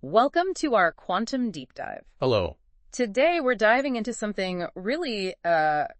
Welcome to our quantum deep dive. Hello. Today we're diving into something really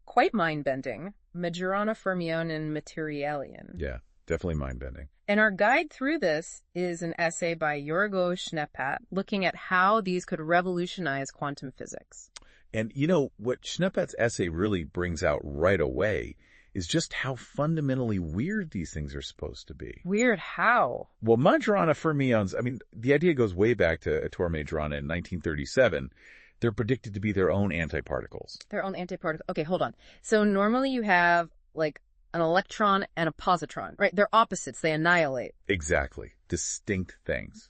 quite mind-bending, Majorana Fermion and Materialian. Yeah, definitely mind-bending. And our guide through this is an essay by Yorgo Schneeppert looking at how these could revolutionize quantum physics. And you know, what Schneeppert's essay really brings out right away is just how fundamentally weird these things are supposed to be. Weird how? Well, Majorana Fermions, the idea goes way back to Ettore Majorana in 1937. They're predicted to be their own antiparticles. Their own antiparticle. Okay, hold on. So normally you have, like, an electron and a positron, right? They're opposites. They annihilate. Exactly. Distinct things.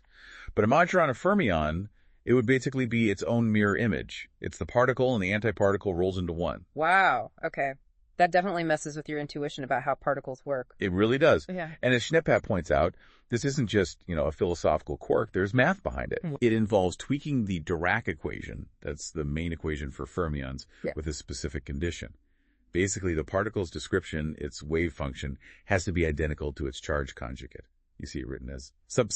But a Majorana Fermion, it would basically be its own mirror image. It's the particle and the antiparticle rolls into one. Wow. Okay. That definitely messes with your intuition about how particles work. It really does. Yeah. And as Schneeppert points out, this isn't just, a philosophical quirk. There's math behind it. It involves tweaking the Dirac equation, that's the main equation for fermions, with a specific condition. Basically, the particle's description, its wave function, has to be identical to its charge conjugate. You see it written as sup.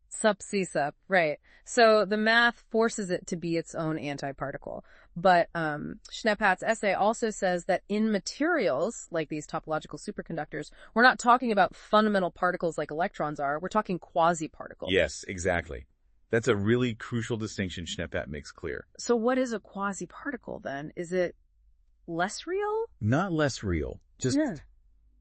Sup, right. So the math forces it to be its own antiparticle. But Schneeppert's essay also says that in materials, like these topological superconductors, we're not talking about fundamental particles like electrons are. We're talking quasiparticles. Yes, exactly. That's a really crucial distinction Schneeppert makes clear. So what is a quasiparticle then? Is it less real? Not less real, just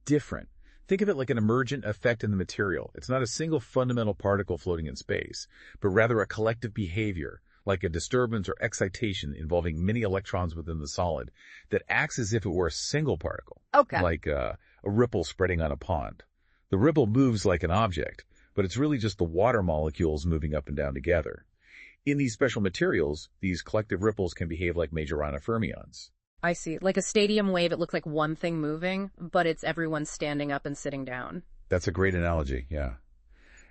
different. Think of it like an emergent effect in the material. It's not a single fundamental particle floating in space, but rather a collective behavior, like a disturbance or excitation involving many electrons within the solid, that acts as if it were a single particle. Okay. Like a ripple spreading on a pond. The ripple moves like an object, but it's really just the water molecules moving up and down together. In these special materials, these collective ripples can behave like Majorana fermions. I see. Like a stadium wave, it looks like one thing moving, but it's everyone standing up and sitting down. That's a great analogy, yeah.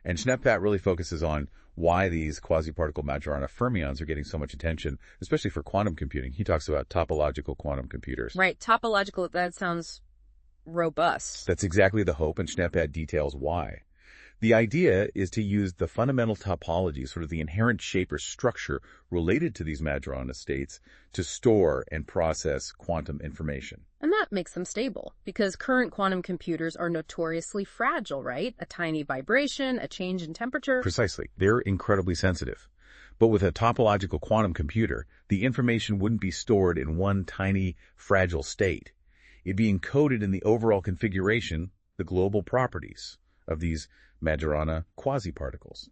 And Schneeppert really focuses on why these quasi-particle Majorana fermions are getting so much attention, especially for quantum computing. He talks about topological quantum computers. Right, topological, that sounds robust. That's exactly the hope, and Schneeppert details why. The idea is to use the fundamental topology, sort of the inherent shape or structure related to these Majorana states, to store and process quantum information. And that makes them stable, because current quantum computers are notoriously fragile, right? A tiny vibration, a change in temperature. Precisely. They're incredibly sensitive. But with a topological quantum computer, the information wouldn't be stored in one tiny, fragile state. It'd be encoded in the overall configuration, the global properties of these Majorana quasiparticles.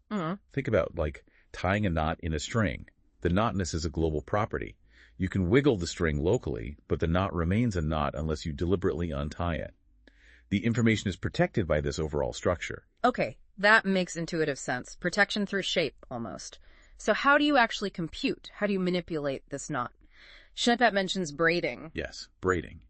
Think about like tying a knot in a string. The knotness is a global property. You can wiggle the string locally, but the knot remains a knot unless you deliberately untie it. The information is protected by this overall structure. Okay, that makes intuitive sense. Protection through shape, almost. So how do you actually compute? How do you manipulate this knot? Schneeppert mentions braiding. Yes, braiding.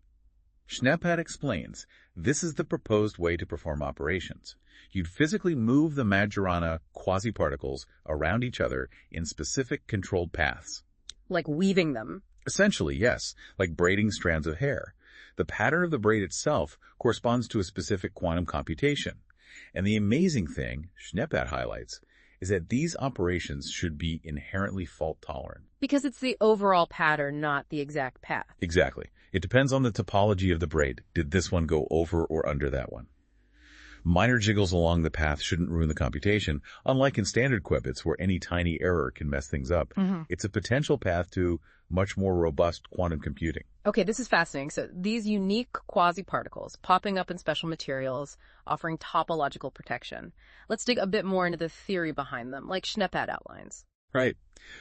Schneeppert explains this is the proposed way to perform operations. You'd physically move the Majorana quasiparticles around each other in specific controlled paths. Like weaving them. Essentially, yes, like braiding strands of hair. The pattern of the braid itself corresponds to a specific quantum computation. And the amazing thing, Schneeppert highlights, is that these operations should be inherently fault-tolerant. Because it's the overall pattern, not the exact path. Exactly. It depends on the topology of the braid. Did this one go over or under that one? Minor jiggles along the path shouldn't ruin the computation, unlike in standard qubits where any tiny error can mess things up. It's a potential path to much more robust quantum computing. Okay, this is fascinating. So these unique quasi-particles popping up in special materials, offering topological protection. Let's dig a bit more into the theory behind them, like Schneeppert outlines. Right.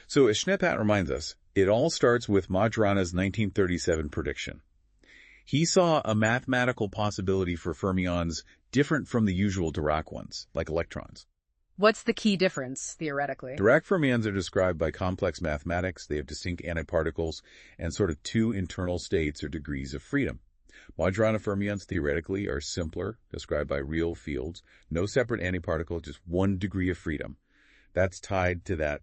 So as Schneeppert reminds us, it all starts with Majorana's 1937 prediction. He saw a mathematical possibility for fermions different from the usual Dirac ones, like electrons. What's the key difference, theoretically? Dirac fermions are described by complex mathematics. They have distinct antiparticles and sort of two internal states or degrees of freedom. Majorana fermions theoretically are simpler, described by real fields. No separate antiparticle, just one degree of freedom. That's tied to that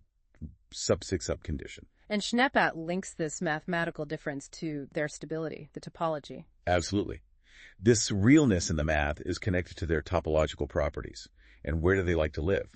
sub-6 up condition. And Schneeppert links this mathematical difference to their stability, the topology. Absolutely. This realness in the math is connected to their topological properties. And where do they like to live?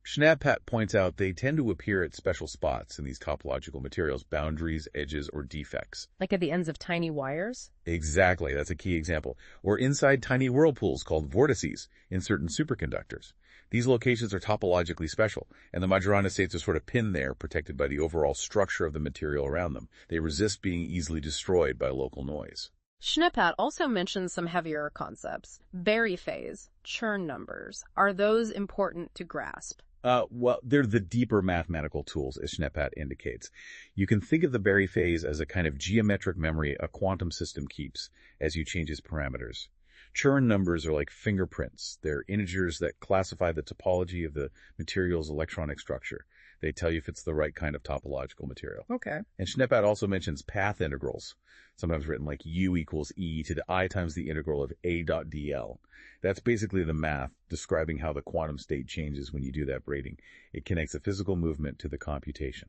Schnapphat points out they tend to appear at special spots in these topological materials, boundaries, edges, or defects. Like at the ends of tiny wires? Exactly, that's a key example. Or inside tiny whirlpools called vortices in certain superconductors. These locations are topologically special, and the Majorana states are sort of pinned there, protected by the overall structure of the material around them. They resist being easily destroyed by local noise. Schnapphat also mentions some heavier concepts. Berry phase, Chern numbers. Are those important to grasp? Well, they're the deeper mathematical tools, as Schnapphat indicates. You can think of the Berry phase as a kind of geometric memory a quantum system keeps as you change its parameters. Chern numbers are like fingerprints. They're integers that classify the topology of the material's electronic structure. They tell you if it's the right kind of topological material. Okay. And Schnapphat also mentions path integrals, sometimes written like u equals e to the I times the integral of a dot dl. That's basically the math describing how the quantum state changes when you do that braiding. It connects a physical movement to the computation.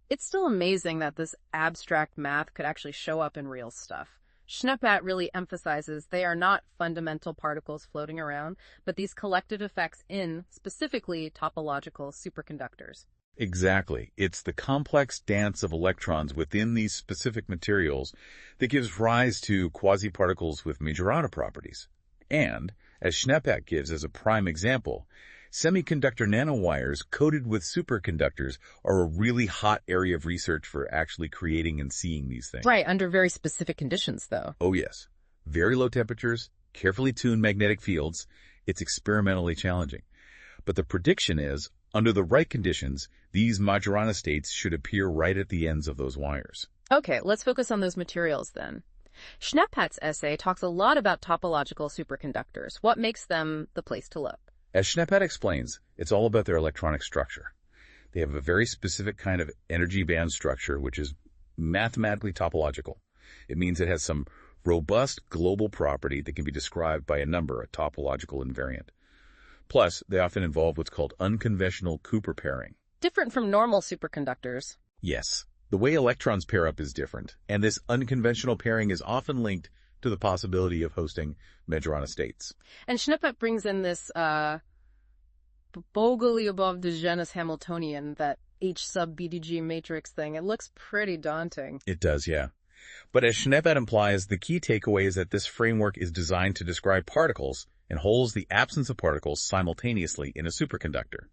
It's still amazing that this abstract math could actually show up in real stuff. Schnapphat really emphasizes they are not fundamental particles floating around, but these collective effects in, specifically, topological superconductors. Exactly. It's the complex dance of electrons within these specific materials that gives rise to quasiparticles with Majorana properties. And, as Schnapphat gives as a prime example, semiconductor nanowires coated with superconductors are a really hot area of research for actually creating and seeing these things. Right, under very specific conditions, though. Oh yes. Very low temperatures, carefully tuned magnetic fields. It's experimentally challenging. But the prediction is, under the right conditions, these Majorana states should appear right at the ends of those wires. Okay, let's focus on those materials then. Schnapphat's essay talks a lot about topological superconductors. What makes them the place to look? As Schnapphat explains, it's all about their electronic structure. They have a very specific kind of energy band structure, which is mathematically topological. It means it has some robust global property that can be described by a number, a topological invariant. Plus, they often involve what's called unconventional Cooper pairing. Different from normal superconductors. Yes, the way electrons pair up is different, and this unconventional pairing is often linked to the possibility of hosting Majorana states. And Schnapphat brings in this Bogoliubov de genus Hamiltonian, that H sub BDG matrix thing. It looks pretty daunting. It does, yeah. But as Schnapphat implies, the key takeaway is that this framework is designed to describe particles and holds the absence of particles simultaneously in a superconductor.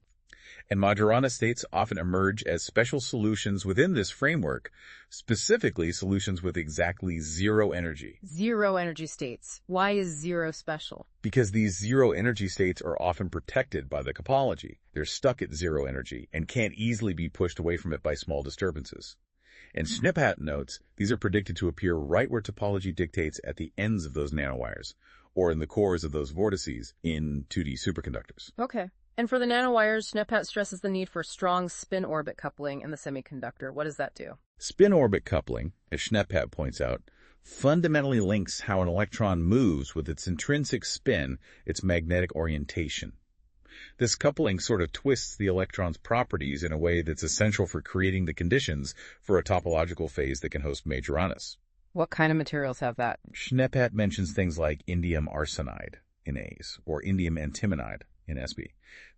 And Majorana states often emerge as special solutions within this framework, specifically solutions with exactly zero energy. Zero energy states. Why is zero special? Because these zero energy states are often protected by the topology. They're stuck at zero energy and can't easily be pushed away from it by small disturbances. And Schnapphat notes these are predicted to appear right where topology dictates at the ends of those nanowires, or in the cores of those vortices in 2D superconductors. Okay. And for the nanowires, Schnapphat stresses the need for strong spin-orbit coupling in the semiconductor. What does that do? Spin-orbit coupling, as Schnapphat points out, fundamentally links how an electron moves with its intrinsic spin, its magnetic orientation. This coupling sort of twists the electron's properties in a way that's essential for creating the conditions for a topological phase that can host Majoranas. What kind of materials have that? Schnapphat mentions things like indium arsenide in A's or indium antimonide in SB.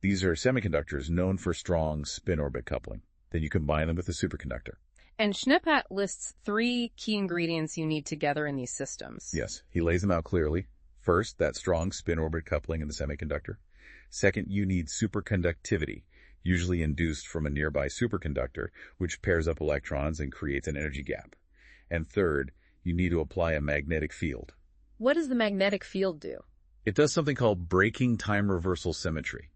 These are semiconductors known for strong spin-orbit coupling. Then you combine them with a superconductor. And Schnapphat lists 3 key ingredients you need together in these systems. Yes, he lays them out clearly. First, that strong spin-orbit coupling in the semiconductor. Second, you need superconductivity, usually induced from a nearby superconductor, which pairs up electrons and creates an energy gap. And third, you need to apply a magnetic field. What does the magnetic field do? It does something called breaking time reversal symmetry,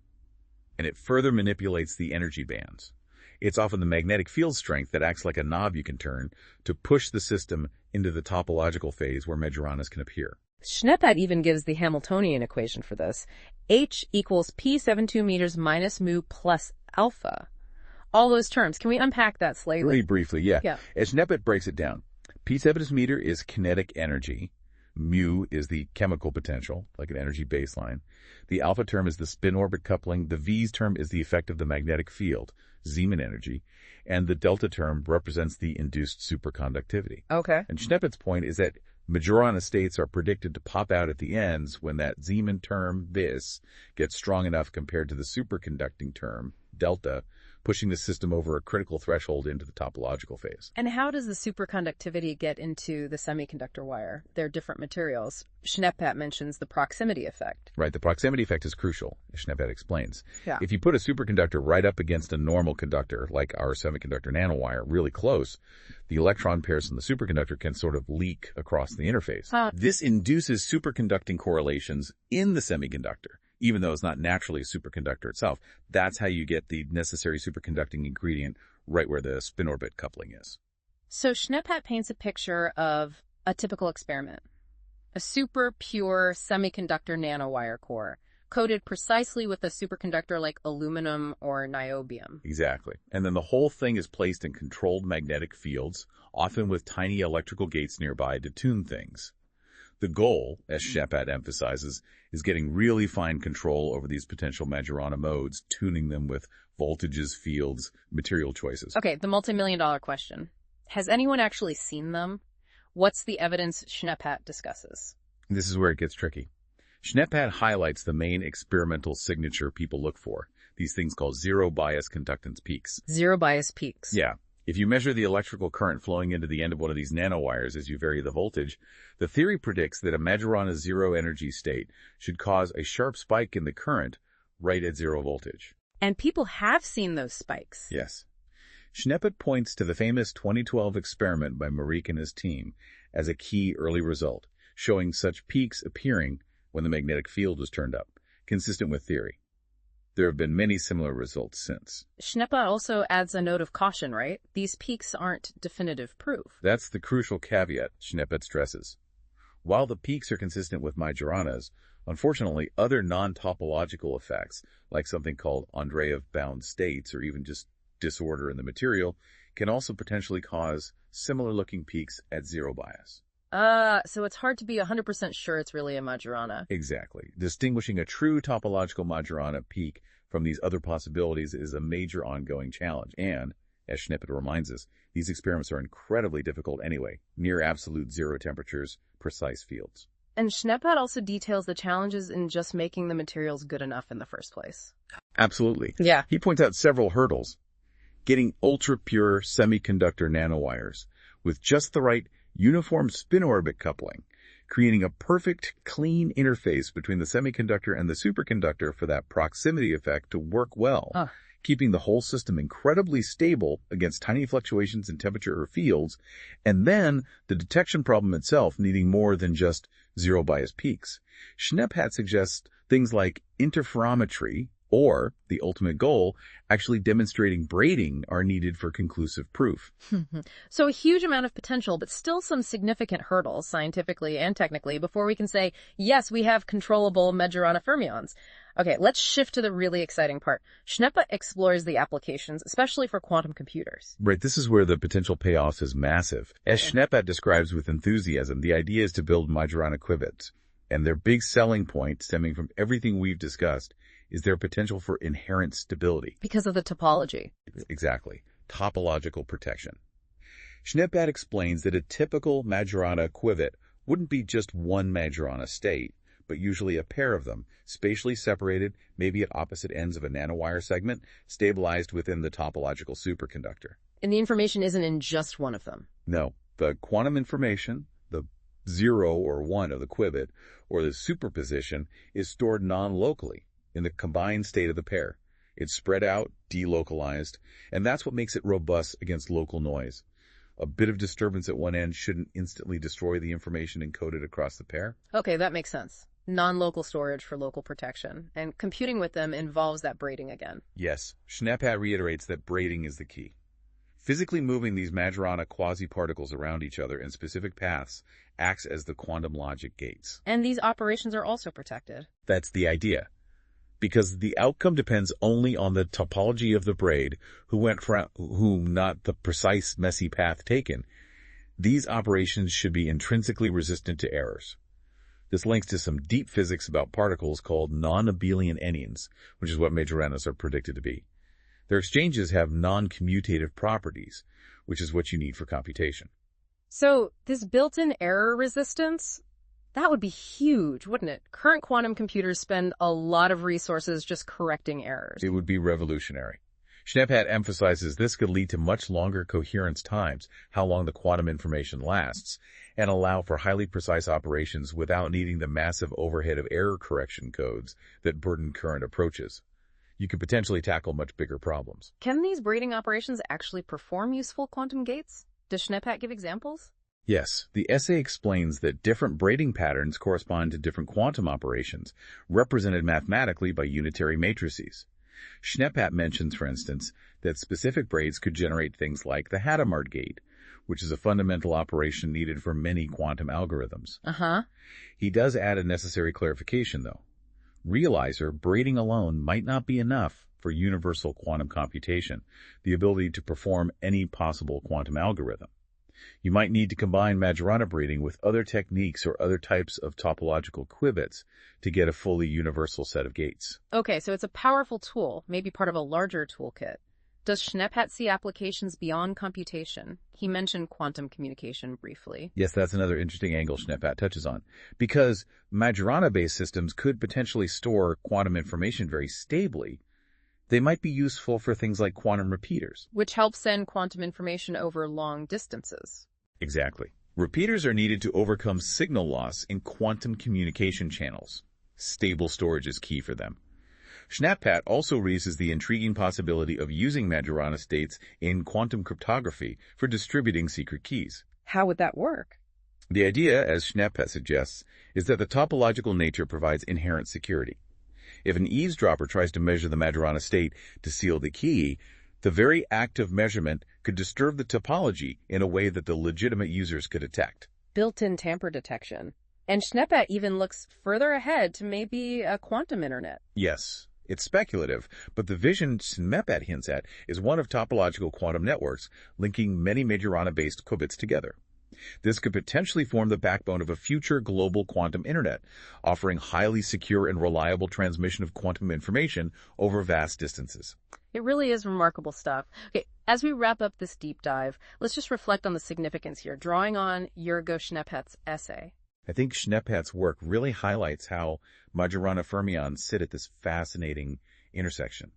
and it further manipulates the energy bands. It's often the magnetic field strength that acts like a knob you can turn to push the system into the topological phase where Majoranas can appear. Schnapphat even gives the Hamiltonian equation for this. H equals P72 meters minus mu plus alpha. All those terms. Can we unpack that slightly? Really briefly, yeah. Yeah. As Schnapphat breaks it down, P7 meter is kinetic energy. Mu is the chemical potential, like an energy baseline. The alpha term is the spin-orbit coupling. The V's term is the effect of the magnetic field, Zeeman energy. And the delta term represents the induced superconductivity. Okay. And Schnapphat's point is that Majorana states are predicted to pop out at the ends when that Zeeman term, vis, gets strong enough compared to the superconducting term, delta, pushing the system over a critical threshold into the topological phase. And how does the superconductivity get into the semiconductor wire? They're different materials. Schneeppert mentions the proximity effect. Right, the proximity effect is crucial, as Schneeppert explains. Yeah. If you put a superconductor right up against a normal conductor, like our semiconductor nanowire, really close, the electron pairs in the superconductor can sort of leak across the interface. This induces superconducting correlations in the semiconductor, even though it's not naturally a superconductor itself. That's how you get the necessary superconducting ingredient right where the spin-orbit coupling is. So Schneeppert paints a picture of a typical experiment. A super pure semiconductor nanowire core, coated precisely with a superconductor like aluminum or niobium. Exactly. And then the whole thing is placed in controlled magnetic fields, often with tiny electrical gates nearby to tune things. The goal, as Schneeppert emphasizes, is getting really fine control over these potential Majorana modes, tuning them with voltages, fields, material choices. Okay, the multi-million-dollar question. Has anyone actually seen them? What's the evidence Schneeppert discusses? This is where it gets tricky. Schneeppert highlights the main experimental signature people look for, these things called zero-bias conductance peaks. Zero-bias peaks. Yeah. If you measure the electrical current flowing into the end of one of these nanowires as you vary the voltage, the theory predicts that a Majorana zero-energy state should cause a sharp spike in the current right at zero voltage. And people have seen those spikes. Yes. Schneeppert points to the famous 2012 experiment by Maric and his team as a key early result, showing such peaks appearing when the magnetic field was turned up, consistent with theory. There have been many similar results since. Schneeppert also adds a note of caution, right? These peaks aren't definitive proof. That's the crucial caveat Schneeppert stresses. While the peaks are consistent with Majorana's, unfortunately, other non-topological effects, like something called Andreev-bound states or even just disorder in the material, can also potentially cause similar-looking peaks at zero bias. So it's hard to be 100% sure it's really a Majorana. Exactly. Distinguishing a true topological Majorana peak from these other possibilities is a major ongoing challenge. And, as Schneeppert reminds us, these experiments are incredibly difficult anyway, near absolute zero temperatures, precise fields. And Schneeppert also details the challenges in just making the materials good enough in the first place. Absolutely. Yeah. He points out several hurdles. Getting ultra-pure semiconductor nanowires with just the right uniform spin-orbit coupling, creating a perfect, clean interface between the semiconductor and the superconductor for that proximity effect to work well, keeping the whole system incredibly stable against tiny fluctuations in temperature or fields, and then the detection problem itself needing more than just zero-bias peaks. Schneeppert suggests things like interferometry, or, the ultimate goal, actually demonstrating braiding are needed for conclusive proof. So a huge amount of potential, but still some significant hurdles, scientifically and technically, before we can say, yes, we have controllable Majorana Fermions. Okay, let's shift to the really exciting part. Schneeppert explores the applications, especially for quantum computers. Right, this is where the potential payoff is massive. As Schneeppert describes with enthusiasm, the idea is to build Majorana qubits. And their big selling point, stemming from everything we've discussed, is their potential for inherent stability. Because of the topology. Exactly. Topological protection. Schneeppert explains that a typical Majorana qubit wouldn't be just one Majorana state, but usually a pair of them, spatially separated, maybe at opposite ends of a nanowire segment, stabilized within the topological superconductor. And the information isn't in just one of them. No. The quantum information, the 0 or 1 of the qubit, or the superposition, is stored non-locally in the combined state of the pair. It's spread out, delocalized, and that's what makes it robust against local noise. A bit of disturbance at one end shouldn't instantly destroy the information encoded across the pair. Okay, that makes sense. Non-local storage for local protection. And computing with them involves that braiding again. Yes, Schneeppert reiterates that braiding is the key. Physically moving these Majorana quasiparticles around each other in specific paths acts as the quantum logic gates. And these operations are also protected. That's the idea. Because the outcome depends only on the topology of the braid, not the precise messy path taken. These operations should be intrinsically resistant to errors. This links to some deep physics about particles called non-abelian anyons, which is what Majoranas are predicted to be. Their exchanges have non-commutative properties, which is what you need for computation. So this built-in error resistance, that would be huge, wouldn't it? Current quantum computers spend a lot of resources just correcting errors. It would be revolutionary. Schneeppat emphasizes this could lead to much longer coherence times, how long the quantum information lasts, and allow for highly precise operations without needing the massive overhead of error correction codes that burden current approaches. You could potentially tackle much bigger problems. Can these braiding operations actually perform useful quantum gates? Does Schneeppat give examples? Yes, the essay explains that different braiding patterns correspond to different quantum operations, represented mathematically by unitary matrices. Schneeppat mentions, for instance, that specific braids could generate things like the Hadamard gate, which is a fundamental operation needed for many quantum algorithms. He does add a necessary clarification, though. Realizer braiding alone might not be enough for universal quantum computation, the ability to perform any possible quantum algorithm. You might need to combine Majorana braiding with other techniques or other types of topological qubits to get a fully universal set of gates. Okay, so it's a powerful tool, maybe part of a larger toolkit. Does Schneeppat see applications beyond computation? He mentioned quantum communication briefly. Yes, that's another interesting angle Schneeppat touches on. Because Majorana-based systems could potentially store quantum information very stably, they might be useful for things like quantum repeaters. Which helps send quantum information over long distances. Exactly. Repeaters are needed to overcome signal loss in quantum communication channels. Stable storage is key for them. Schneeppat also raises the intriguing possibility of using Majorana states in quantum cryptography for distributing secret keys. How would that work? The idea, as Schneeppat suggests, is that the topological nature provides inherent security. If an eavesdropper tries to measure the Majorana state to seal the key, the very act of measurement could disturb the topology in a way that the legitimate users could detect. Built-in tamper detection. And Schneeppat even looks further ahead to maybe a quantum internet. Yes, it's speculative, but the vision Schneeppat hints at is one of topological quantum networks linking many Majorana-based qubits together. This could potentially form the backbone of a future global quantum internet, offering highly secure and reliable transmission of quantum information over vast distances. It really is remarkable stuff. Okay, as we wrap up this deep dive, let's just reflect on the significance here, drawing on Yurgo Schneeppat's essay. I think Schneeppat's work really highlights how Majorana Fermions sit at this fascinating intersection.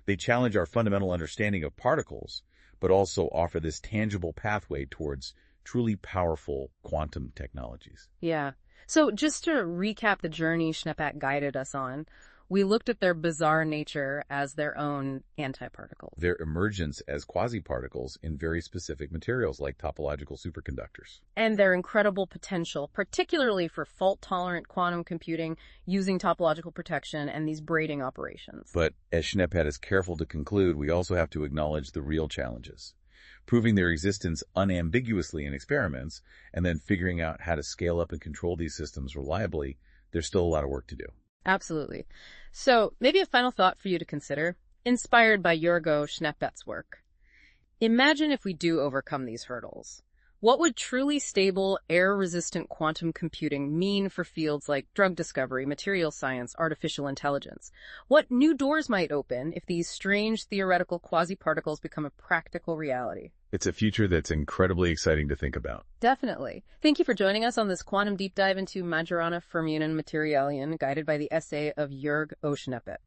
They challenge our fundamental understanding of particles, but also offer this tangible pathway towards truly powerful quantum technologies. Yeah. So just to recap the journey Schneeppat guided us on, we looked at their bizarre nature as their own antiparticles. Their emergence as quasiparticles in very specific materials like topological superconductors. And their incredible potential, particularly for fault-tolerant quantum computing using topological protection and these braiding operations. But as Schneeppat is careful to conclude, we also have to acknowledge the real challenges. Proving their existence unambiguously in experiments, and then figuring out how to scale up and control these systems reliably, there's still a lot of work to do. Absolutely. So maybe a final thought for you to consider, inspired by Yurgo Schneeppat's work. Imagine if we do overcome these hurdles. What would truly stable, error-resistant quantum computing mean for fields like drug discovery, material science, artificial intelligence? What new doors might open if these strange theoretical quasi-particles become a practical reality? It's a future that's incredibly exciting to think about. Definitely. Thank you for joining us on this quantum deep dive into Majorana Fermion and Materialian, guided by the essay of Jurg O. Schneeppat.